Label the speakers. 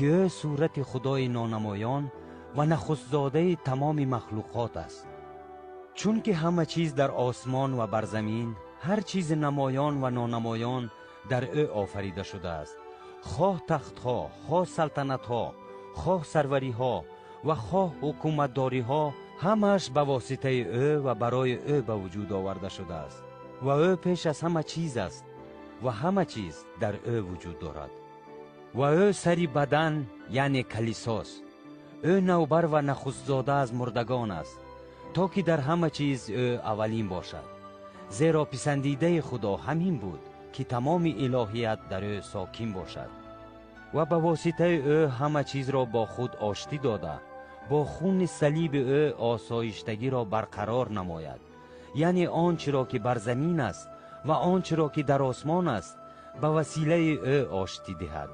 Speaker 1: که او صورت خدای نانمایان و نخستزاده تمام مخلوقات است. چون که همه چیز در آسمان و بر زمین، هر چیز نمایان و نانمایان در او آفریده شده است، خواه تختها، خواه سلطنتها، خواه سروریها و خواه حکومتداریها، همش به واسطه او و برای او به وجود آورده شده است و او پیش از همه چیز است و همه چیز در او وجود دارد. و او سری بدن یعنی کلیساست. او نوبر و نخستزاده از مردگان است، تا که در همه چیز او اولین باشد. زیرا پسندیده خدا همین بود که تمام الهیت در او ساکن باشد و به واسطه او همه چیز را با خود آشتی داده، با خون صلیب او آسایشتگی را برقرار نماید. یعنی آنچه را که بر زمین است و آنچه را که در آسمان است به وسیله او آشتی دهد.